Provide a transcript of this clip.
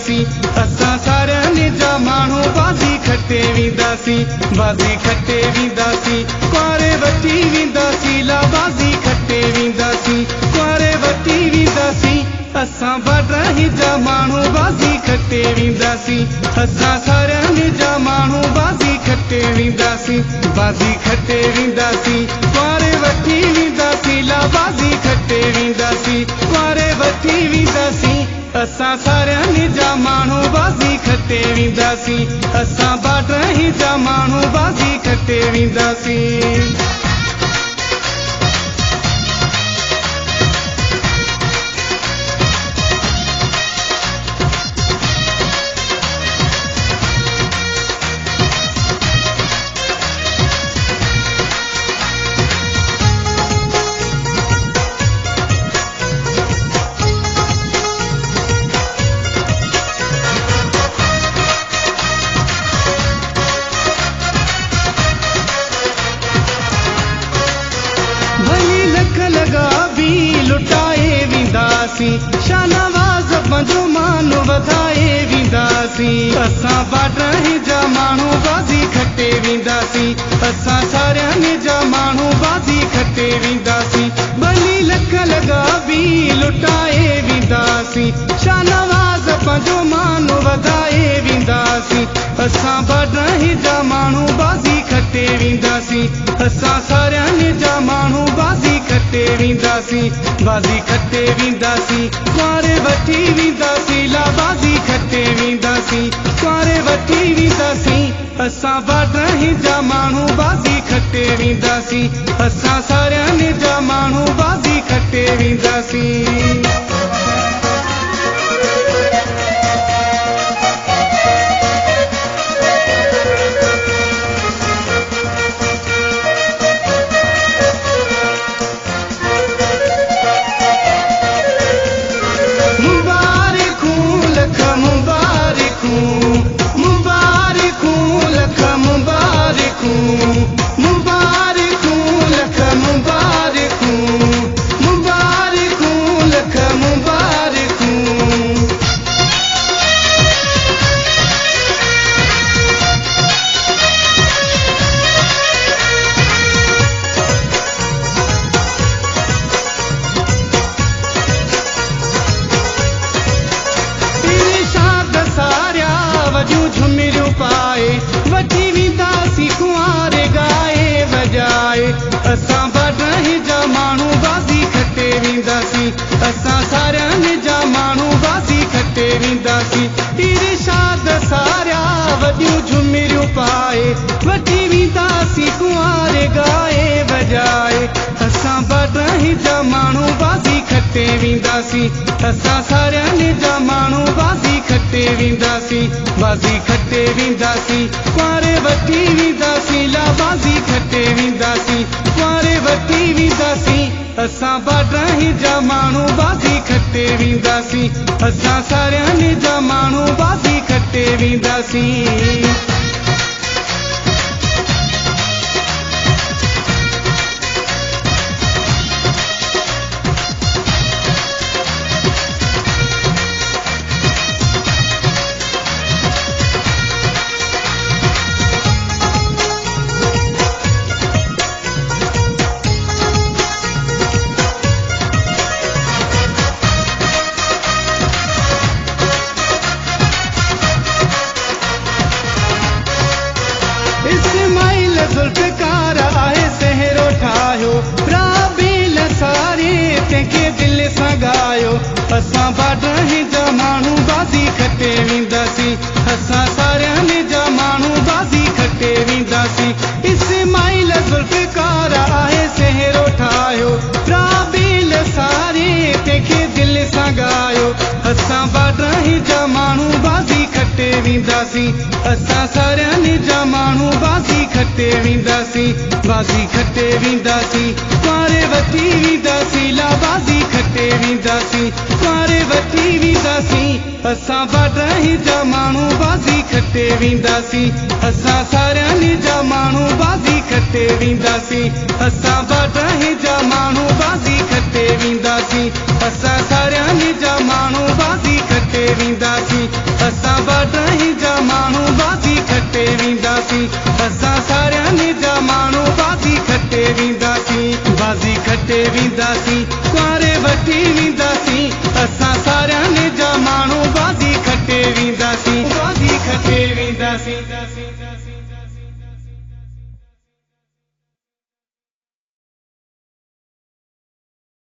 वेंदासीं असां सारियां जा माण्हू बाज़ी खटे वेंदासीं बाज़ी खटे वेंदासीं कुआरे वठी वेंदासीं ला बाज़ी खटे वेंदासीं कुआरे वठी वेंदासीं असां बाडराही जा माण्हू बाज़ी खटे वेंदासीं असां सारियां जा माण्हू बाज़ी खटे वेंदासीं बाज़ी खटे वेंदासीं कुआरे वठी वेंदासीं ला बाज़ी खटे वेंदासीं कुआरे वठी वेंदासीं असां सारियां जा माण्हू बाज़ी खटे वेंदासीं असां बाडराही जा माण्हू बाज़ी खटे वेंदासीं लुटाए वेंदासीं शानवाज़ पंहिंजो मान वधाए वेंदासीं असां बाडराही जा माण्हू बाज़ी खटे वेंदासीं असां सारियां जा माण्हू बाज़ी खटे वेंदासीं भली लख लॻा बि लुटाए वेंदासीं शानवाज़ पंहिंजो मान वधाए वेंदासीं असां बाडराही जा माण्हू बाज़ी खटे वेंदासीं असां सारियां जा माण्हू बाज़ी खटे वेंदासीं बाज़ी खटे वेंदासीं कुआरे वठी वेंदासीं ला बाज़ी खटे वेंदासीं कुआरे वठी वेंदासीं असां बाडराही जा माण्हू बाज़ी खटे वेंदासीं असां सारियां जा माण्हू बाज़ी खटे वेंदासीं झुमिरियूं पाए वठी वेंदासीं कुआरे गाए वॼाए असां बाडराही जा माण्हू बाज़ी खटे वेंदासीं असां सारियां जा माण्हू बाज़ी खटे वेंदासीं इरशाद सारिया वॾियूं झुमिरियूं पाए वठी वेंदासीं कुआरे गाए वॼाए असां बाडराही जा माण्हू बाज़ी खटे वेंदासीं असां सारियां जा माण्हू बाज़ी खटे वेंदासीं बाज़ी खटे वेंदासीं कुआरे वठी वेंदासीं ला बाज़ी खटे वेंदासीं कुआरे वठी वेंदासीं असां बाडराही जा माण्हू बाज़ी खटे वेंदासीं असां सारियां जा माण्हू बाज़ी खटे वेंदासीं ज़ुल्फ़कार आहे सहरो ठाहियो राबेल सारे तंहिंखे दिलि सां ॻायो असां बाडराही जा माण्हू बाज़ी खटे वेंदासीं असां सारियां जा माण्हू बाज़ी खटे वेंदासीं इस्माइल ज़ुल्फ़कार आहे सहरो ठाहियो राबेल सारे तंहिंखे दिलि सां ॻायो असां बाडराही जा माण्हू बाज़ी खटे वेंदासीं असां सारियां जा माण्हू बाज़ी खटे वेंदासीं बाज़ी खटे वेंदासीं कुआरे वठी वेंदासीं ला बाज़ी खटे वेंदासीं कुआरे वठी वेंदासीं असां बाडराही जा माण्हू बाज़ी खटे वेंदासीं असां सारियां जा माण्हू बाज़ी खटे वेंदासीं असां बाडराही जा माण्हू बाज़ी खटे वेंदासीं असां सारियां जा माण्हू बाज़ी खटे वेंदासीं खटे वेंदासीं